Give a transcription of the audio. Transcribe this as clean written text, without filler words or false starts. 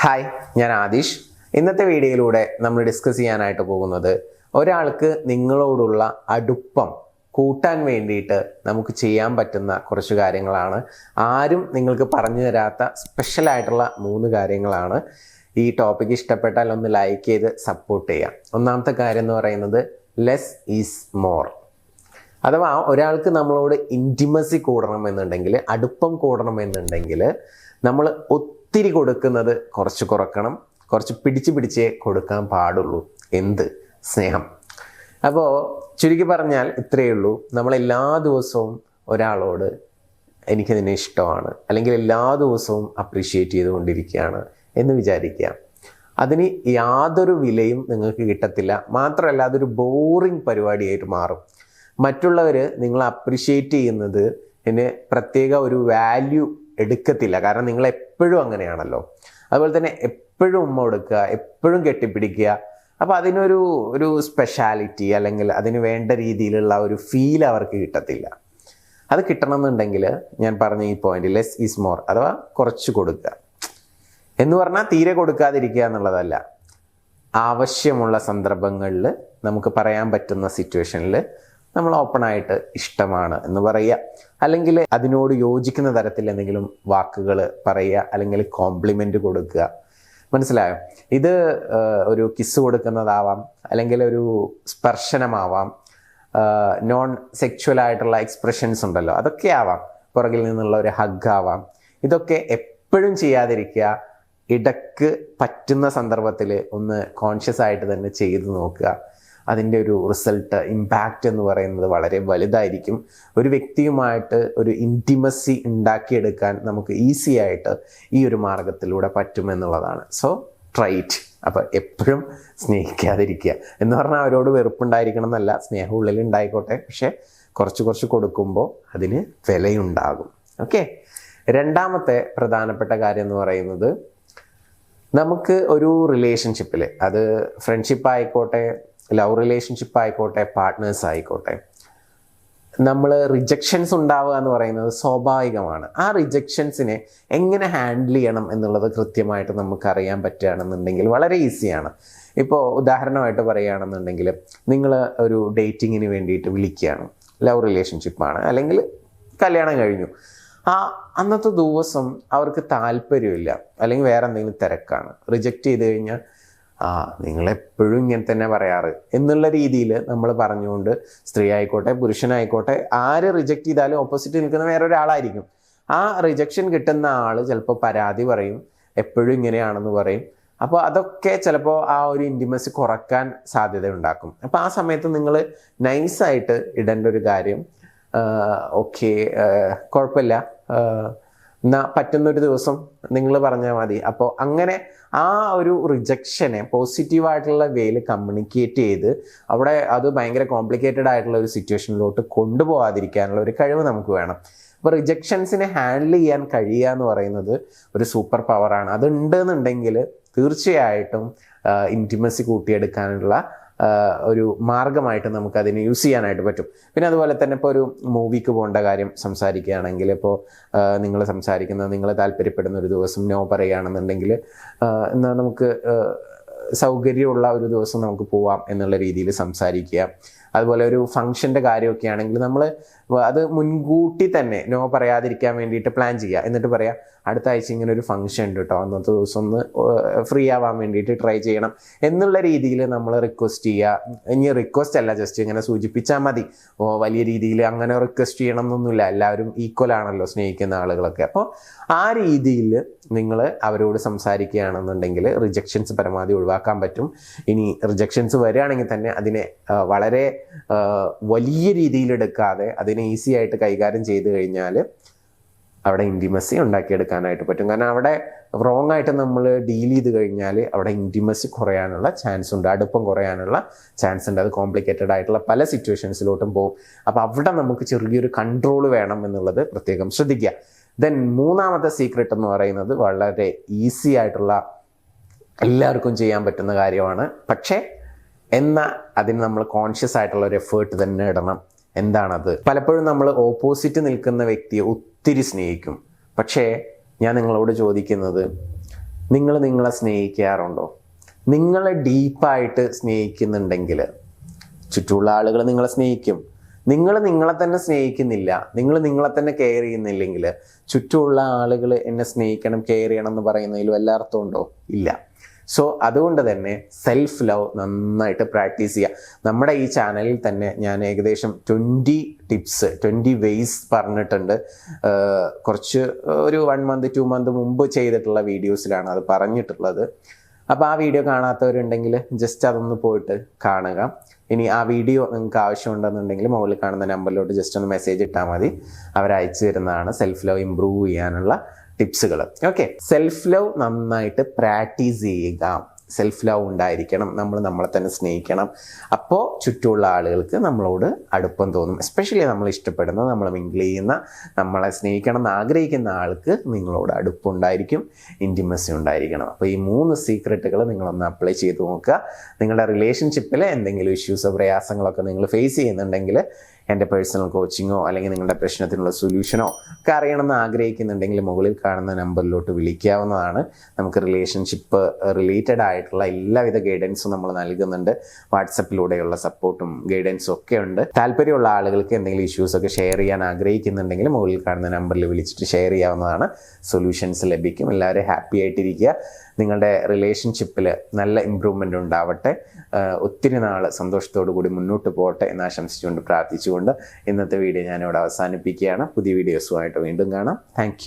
Hi, ഞാൻ ആദിഷ്. ഇന്നത്തെ വീഡിയോയിലൂടെ നമ്മൾ ഡിസ്കസ് ചെയ്യാനായിട്ട് പോകുന്നത് ഒരാൾക്ക് നിങ്ങളോടുള്ള അടുപ്പം കൂട്ടാൻ വേണ്ടിയിട്ട് നമുക്ക് ചെയ്യാൻ പറ്റുന്ന കുറച്ച് കാര്യങ്ങളാണ്. ആരും നിങ്ങൾക്ക് പറഞ്ഞു തരാത്ത സ്പെഷ്യലായിട്ടുള്ള 3 കാര്യങ്ങളാണ്. ഈ ടോപ്പിക്ക് ഇഷ്ടപ്പെട്ടാൽ ഒന്ന് ലൈക്ക് ചെയ്ത് സപ്പോർട്ട് ചെയ്യാം. ഒന്നാമത്തെ കാര്യം എന്ന് പറയുന്നത് ലെസ് ഈസ് മോർ. അഥവാ ഒരാൾക്ക് നമ്മളോട് ഇൻറ്റിമസി കൂടണമെന്നുണ്ടെങ്കിൽ, അടുപ്പം കൂടണമെന്നുണ്ടെങ്കിൽ നമ്മൾ ഒത്തിരി കൊടുക്കുന്നത് കുറച്ച് കുറക്കണം. കുറച്ച് പിടിച്ചേ കൊടുക്കാൻ പാടുള്ളൂ. എന്ത് സ്നേഹം. അപ്പോൾ ചുരുക്കി പറഞ്ഞാൽ ഇത്രയേ ഉള്ളൂ. നമ്മൾ എല്ലാ ദിവസവും ഒരാളോട് എനിക്ക് നിന്നെ ഇഷ്ടമാണ്, അല്ലെങ്കിൽ എല്ലാ ദിവസവും അപ്രീഷിയേറ്റ് ചെയ്തുകൊണ്ടിരിക്കുകയാണ് എന്ന് വിചാരിക്കുക. അതിന് യാതൊരു വിലയും നിങ്ങൾക്ക് കിട്ടത്തില്ല. മാത്രമല്ല, അതൊരു ബോറിങ് പരിപാടിയായിട്ട് മാറും. മറ്റുള്ളവർ നിങ്ങൾ അപ്രീഷിയേറ്റ് ചെയ്യുന്നത് പ്രത്യേക ഒരു വാല്യൂ എടുക്കത്തില്ല. കാരണം നിങ്ങൾ എപ്പോഴും അങ്ങനെയാണല്ലോ. അതുപോലെ തന്നെ എപ്പോഴും ഉമ്മ കൊടുക്കുക, എപ്പോഴും കെട്ടിപ്പിടിക്കുക. അപ്പോൾ അതിനൊരു സ്പെഷ്യാലിറ്റി അല്ലെങ്കിൽ അതിന് വേണ്ട രീതിയിലുള്ള ഒരു ഫീൽ അവർക്ക് കിട്ടത്തില്ല. അത് കിട്ടണമെന്നുണ്ടെങ്കിൽ ഞാൻ പറഞ്ഞ ഈ പോയിന്റ് ലെസ് ഈസ് മോർ, അഥവാ കുറച്ച് കൊടുക്കുക എന്ന് പറഞ്ഞാൽ തീരെ കൊടുക്കാതിരിക്കുക എന്നുള്ളതല്ല. ആവശ്യമുള്ള സന്ദർഭങ്ങളിൽ നമുക്ക് പറയാൻ പറ്റുന്ന സിറ്റുവേഷനിൽ നമ്മൾ ഓപ്പണായിട്ട് ഇഷ്ടമാണ് എന്ന് പറയുക, അല്ലെങ്കിൽ അതിനോട് യോജിക്കുന്ന തരത്തിൽ എന്തെങ്കിലും വാക്കുകൾ പറയുക, അല്ലെങ്കിൽ കോംപ്ലിമെൻ്റ് കൊടുക്കുക. മനസ്സിലായോ? ഇത് ഒരു കിസ് കൊടുക്കുന്നതാവാം, അല്ലെങ്കിൽ ഒരു സ്പർശനമാവാം, നോൺ സെക്ച്വൽ ആയിട്ടുള്ള എക്സ്പ്രഷൻസ് ഉണ്ടല്ലോ, അതൊക്കെ ആവാം. പുറകിൽ നിന്നുള്ള ഒരു ഹഗ് ആവാം. ഇതൊക്കെ എപ്പോഴും ചെയ്യാതിരിക്കുക. ഇടയ്ക്ക് പറ്റുന്ന സന്ദർഭത്തിൽ ഒന്ന് കോൺഷ്യസ് ആയിട്ട് തന്നെ ചെയ്തു നോക്കുക. അതിൻ്റെ ഒരു റിസൾട്ട്, ഇമ്പാക്റ്റ് എന്ന് പറയുന്നത് വളരെ വലുതായിരിക്കും. ഒരു വ്യക്തിയുമായിട്ട് ഒരു ഇൻറ്റിമസി ഉണ്ടാക്കിയെടുക്കാൻ നമുക്ക് ഈസി ആയിട്ട് ഈ ഒരു മാർഗത്തിലൂടെ പറ്റുമെന്നുള്ളതാണ്. So try it. അപ്പോൾ എപ്പോഴും സ്നേഹിക്കാതിരിക്കുക എന്ന് പറഞ്ഞാൽ അവരോട് വെറുപ്പുണ്ടായിരിക്കണം എന്നല്ല, സ്നേഹം ഉള്ളിൽ ഉണ്ടായിക്കോട്ടെ, പക്ഷെ കുറച്ച് കൊടുക്കുമ്പോൾ അതിന് വിലയുണ്ടാകും. ഓക്കെ. രണ്ടാമത്തെ പ്രധാനപ്പെട്ട കാര്യം എന്ന് പറയുന്നത്, നമുക്ക് ഒരു റിലേഷൻഷിപ്പിൽ, അത് ഫ്രണ്ട്ഷിപ്പ് ആയിക്കോട്ടെ, ലവ് റിലേഷൻഷിപ്പ് ആയിക്കോട്ടെ, പാർട്ട്നേഴ്സ് ആയിക്കോട്ടെ, നമ്മൾ റിജക്ഷൻസ് ഉണ്ടാവുക എന്ന് പറയുന്നത് സ്വാഭാവികമാണ്. ആ റിജക്ഷൻസിനെ എങ്ങനെ ഹാൻഡിൽ ചെയ്യണം എന്നുള്ളത് കൃത്യമായിട്ട് നമുക്ക് അറിയാൻ പറ്റുകയാണെന്നുണ്ടെങ്കിൽ വളരെ ഈസിയാണ്. ഇപ്പോൾ ഉദാഹരണമായിട്ട് പറയുകയാണെന്നുണ്ടെങ്കിൽ, നിങ്ങൾ ഒരു ഡേറ്റിങ്ങിന് വേണ്ടിയിട്ട് വിളിക്കുകയാണ്, ലവ് റിലേഷൻഷിപ്പാണ്, അല്ലെങ്കിൽ കല്യാണം കഴിഞ്ഞു. അന്നത്തെ ദിവസം അവർക്ക് താല്പര്യമില്ല, അല്ലെങ്കിൽ വേറെ എന്തെങ്കിലും തിരക്കാണ്. റിജക്റ്റ് ചെയ്ത് കഴിഞ്ഞാൽ നിങ്ങളെപ്പോഴും ഇങ്ങനെ തന്നെ പറയാറ് എന്നുള്ള രീതിയിൽ നമ്മൾ പറഞ്ഞുകൊണ്ട്, സ്ത്രീ ആയിക്കോട്ടെ പുരുഷനായിക്കോട്ടെ, ആര് റിജക്റ്റ് ചെയ്താലും ഓപ്പോസിറ്റ് നിൽക്കുന്ന വേറൊരാളായിരിക്കും. ആ റിജക്ഷൻ കിട്ടുന്ന ആൾ ചിലപ്പോൾ പരാതി പറയും, എപ്പോഴും ഇങ്ങനെയാണെന്ന് പറയും. അപ്പോൾ അതൊക്കെ ചിലപ്പോൾ ആ ഒരു ഇൻറ്റിമസി കുറക്കാൻ സാധ്യത ഉണ്ടാക്കും. അപ്പോൾ ആ സമയത്ത് നിങ്ങൾ നൈസായിട്ട് ഇടേണ്ട ഒരു കാര്യം, ഓക്കെ കുഴപ്പമില്ല, എന്നാൽ പറ്റുന്നൊരു ദിവസം നിങ്ങൾ പറഞ്ഞാൽ മതി. അപ്പോൾ അങ്ങനെ ആ ഒരു റിജക്ഷനെ പോസിറ്റീവായിട്ടുള്ള വേയിൽ കമ്മ്യൂണിക്കേറ്റ് ചെയ്ത് അവിടെ അത് ഭയങ്കര കോംപ്ലിക്കേറ്റഡ് ആയിട്ടുള്ള ഒരു സിറ്റുവേഷനിലോട്ട് കൊണ്ടുപോകാതിരിക്കാനുള്ള ഒരു കഴിവ് നമുക്ക് വേണം. അപ്പോൾ റിജക്ഷൻസിനെ ഹാൻഡിൽ ചെയ്യാൻ കഴിയുക എന്ന് പറയുന്നത് ഒരു സൂപ്പർ പവറാണ്. അതുണ്ടെന്നുണ്ടെങ്കിൽ തീർച്ചയായിട്ടും ഇൻറ്റിമസി കൂട്ടിയെടുക്കാനുള്ള ഒരു മാർഗമായിട്ട് നമുക്ക് അതിനെ യൂസ് ചെയ്യാനായിട്ട് പറ്റും. പിന്നെ അതുപോലെ തന്നെ ഇപ്പോൾ ഒരു മൂവിക്ക് പോകേണ്ട കാര്യം സംസാരിക്കുകയാണെങ്കിൽ, ഇപ്പോൾ നിങ്ങൾ സംസാരിക്കുന്നത്, നിങ്ങൾ താല്പര്യപ്പെടുന്ന ഒരു ദിവസം നോ പറയുകയാണെന്നുണ്ടെങ്കിൽ, എന്നാൽ നമുക്ക് സൗകര്യമുള്ള ഒരു ദിവസം നമുക്ക് പോവാം എന്നുള്ള രീതിയിൽ സംസാരിക്കുക. അതുപോലെ ഒരു ഫംഗ്ഷൻ്റെ കാര്യമൊക്കെ ആണെങ്കിൽ നമ്മൾ അത് മുൻകൂട്ടി തന്നെ നോ പറയാതിരിക്കാൻ വേണ്ടിയിട്ട് പ്ലാൻ ചെയ്യുക. എന്നിട്ട് പറയാം, അടുത്ത ആഴ്ച ഇങ്ങനെ ഒരു ഫംഗ്ഷൻ ഉണ്ട് കേട്ടോ, അന്നത്തെ ദിവസം ഒന്ന് ഫ്രീ ആവാൻ വേണ്ടിയിട്ട് ട്രൈ ചെയ്യണം എന്നുള്ള രീതിയിൽ നമ്മൾ റിക്വസ്റ്റ് ചെയ്യുക. ഇനി റിക്വസ്റ്റ് അല്ല, ജസ്റ്റ് ഇങ്ങനെ സൂചിപ്പിച്ചാൽ മതി. വലിയ രീതിയിൽ അങ്ങനെ റിക്വസ്റ്റ് ചെയ്യണം എന്നൊന്നുമില്ല. എല്ലാവരും ഈക്വൽ ആണല്ലോ, സ്നേഹിക്കുന്ന ആളുകളൊക്കെ. അപ്പോൾ ആ രീതിയിൽ നിങ്ങൾ അവരോട് സംസാരിക്കുകയാണെന്നുണ്ടെങ്കിൽ റിജക്ഷൻസ് പരമാവധി ഒഴിവാക്കാൻ പറ്റും. ഇനി റിജക്ഷൻസ് വരികയാണെങ്കിൽ തന്നെ അതിനെ വളരെ വലിയ രീതിയിൽ എടുക്കാതെ അതിനെ ഈസി ആയിട്ട് കൈകാര്യം ചെയ്ത് കഴിഞ്ഞാൽ അവിടെ ഇൻറ്റിമസി ഉണ്ടാക്കിയെടുക്കാനായിട്ട് പറ്റും. കാരണം അവിടെ റോങ് ആയിട്ട് നമ്മൾ ഡീൽ ചെയ്ത് കഴിഞ്ഞാൽ അവിടെ ഇൻറ്റിമസി കുറയാനുള്ള ചാൻസ് ഉണ്ട്, അടുപ്പം കുറയാനുള്ള ചാൻസ് ഉണ്ട്. അത് കോംപ്ലിക്കേറ്റഡ് ആയിട്ടുള്ള പല സിറ്റുവേഷൻസിലോട്ടും പോകും. അപ്പോൾ അവിടെ നമുക്ക് ചെറിയൊരു കൺട്രോൾ വേണം എന്നുള്ളത് പ്രത്യേകം ശ്രദ്ധിക്കുക. ദെൻ മൂന്നാമത്തെ സീക്രട്ട് എന്ന് പറയുന്നത് വളരെ ഈസി ആയിട്ടുള്ള, എല്ലാവർക്കും ചെയ്യാൻ പറ്റുന്ന കാര്യമാണ്. പക്ഷേ എന്നാൽ അതിന് നമ്മൾ കോൺഷ്യസ് ആയിട്ടുള്ള ഒരു എഫേർട്ട് തന്നെ ഇടണം. എന്താണത്? പലപ്പോഴും നമ്മൾ ഓപ്പോസിറ്റ് നിൽക്കുന്ന വ്യക്തിയെ ഒത്തിരി സ്നേഹിക്കും. പക്ഷേ ഞാൻ നിങ്ങളോട് ചോദിക്കുന്നത്, നിങ്ങൾ നിങ്ങളെ സ്നേഹിക്കാറുണ്ടോ? നിങ്ങളെ ഡീപ്പായിട്ട് സ്നേഹിക്കുന്നുണ്ടെങ്കിൽ ചുറ്റുമുള്ള ആളുകൾ നിങ്ങളെ സ്നേഹിക്കും. നിങ്ങൾ നിങ്ങളെ തന്നെ സ്നേഹിക്കുന്നില്ല, നിങ്ങൾ നിങ്ങളെ തന്നെ കെയർ ചെയ്യുന്നില്ലെങ്കിൽ ചുറ്റുമുള്ള ആളുകൾ എന്നെ സ്നേഹിക്കണം, കെയർ ചെയ്യണം എന്ന് പറയുന്നതിൽ വല്ല അർത്ഥമുണ്ടോ? ഇല്ല. സോ അതുകൊണ്ട് തന്നെ സെൽഫ് ലവ് നന്നായിട്ട് പ്രാക്ടീസ് ചെയ്യുക. നമ്മുടെ ഈ ചാനലിൽ തന്നെ ഞാൻ ഏകദേശം 20 ടിപ്സ് 20 വേയ്സ് പറഞ്ഞിട്ടുണ്ട്. കുറച്ച് ഒരു 1 മന്ത് 2 മന്ത് മുമ്പ് ചെയ്തിട്ടുള്ള വീഡിയോസിലാണ് അത് പറഞ്ഞിട്ടുള്ളത്. അപ്പോൾ ആ വീഡിയോ കാണാത്തവരുണ്ടെങ്കിൽ ജസ്റ്റ് അതൊന്ന് പോയിട്ട് കാണുക. ഇനി ആ വീഡിയോ നിങ്ങൾക്ക് ആവശ്യമുണ്ടെന്നുണ്ടെങ്കിൽ മുകളിൽ കാണുന്ന നമ്പറിലോട്ട് ജസ്റ്റ് ഒന്ന് മെസ്സേജ് ഇട്ടാൽ മതി, അവരയച്ചു തരുന്നതാണ് സെൽഫ് ലവ് ഇമ്പ്രൂവ് ചെയ്യാനുള്ള ടിപ്സുകൾ. ഓക്കെ, സെൽഫ് ലവ് നന്നായിട്ട് പ്രാക്ടീസ് ചെയ്യുക. സെൽഫ് ലവ് ഉണ്ടായിരിക്കണം, നമ്മൾ നമ്മളെ തന്നെ സ്നേഹിക്കണം. അപ്പോൾ ചുറ്റുമുള്ള ആളുകൾക്ക് നമ്മളോട് അടുപ്പം തോന്നും. എസ്പെഷ്യലി നമ്മൾ ഇഷ്ടപ്പെടുന്ന, നമ്മൾ മിങ്കിൾ ചെയ്യുന്ന, നമ്മളെ സ്നേഹിക്കണം എന്ന് ആഗ്രഹിക്കുന്ന ആൾക്ക് നിങ്ങളോട് അടുപ്പമുണ്ടായിരിക്കും, ഇൻറ്റിമസി ഉണ്ടായിരിക്കണം. അപ്പോൾ ഈ 3 സീക്രട്ടുകൾ നിങ്ങളൊന്ന് അപ്ലൈ ചെയ്ത് നോക്കുക. നിങ്ങളുടെ റിലേഷൻഷിപ്പിൽ എന്തെങ്കിലും ഇഷ്യൂസോ പ്രയാസങ്ങളൊക്കെ നിങ്ങൾ ഫേസ് ചെയ്യുന്നുണ്ടെങ്കിൽ എൻ്റെ പേഴ്സണൽ കോച്ചിങ്ങോ അല്ലെങ്കിൽ നിങ്ങളുടെ പ്രശ്നത്തിനുള്ള സൊല്യൂഷനോ ഒക്കെ അറിയണമെന്ന് ആഗ്രഹിക്കുന്നുണ്ടെങ്കിൽ മുകളിൽ കാണുന്ന നമ്പറിലോട്ട് വിളിക്കാവുന്നതാണ്. നമുക്ക് റിലേഷൻഷിപ്പ് റിലേറ്റഡ് ആയിട്ടുള്ള എല്ലാവിധ ഗൈഡൻസും നമ്മൾ നൽകുന്നുണ്ട്. വാട്സപ്പിലൂടെയുള്ള സപ്പോർട്ടും ഗൈഡൻസും ഒക്കെ ഉണ്ട്. താല്പര്യമുള്ള ആളുകൾക്ക് എന്തെങ്കിലും ഇഷ്യൂസൊക്കെ ഷെയർ ചെയ്യാൻ ആഗ്രഹിക്കുന്നുണ്ടെങ്കിൽ മുകളിൽ കാണുന്ന നമ്പറിൽ വിളിച്ചിട്ട് ഷെയർ ചെയ്യാവുന്നതാണ്. സൊല്യൂഷൻസ് ലഭിക്കും. എല്ലാവരും ഹാപ്പി ആയിട്ടിരിക്കുക. നിങ്ങളുടെ റിലേഷൻഷിപ്പിൽ നല്ല ഇമ്പ്രൂവ്മെൻ്റ് ഉണ്ടാവട്ടെ. ഒത്തിരി നാൾ സന്തോഷത്തോടു കൂടി മുന്നോട്ട് പോകട്ടെ എന്ന് ആശംസിച്ചുകൊണ്ട് പ്രാർത്ഥിച്ചുകൊണ്ട് ഇന്നത്തെ വീഡിയോ ഞാനിവിടെ അവസാനിപ്പിക്കുകയാണ്. പുതിയ വീഡിയോസുമായിട്ട് വീണ്ടും കാണാം. താങ്ക്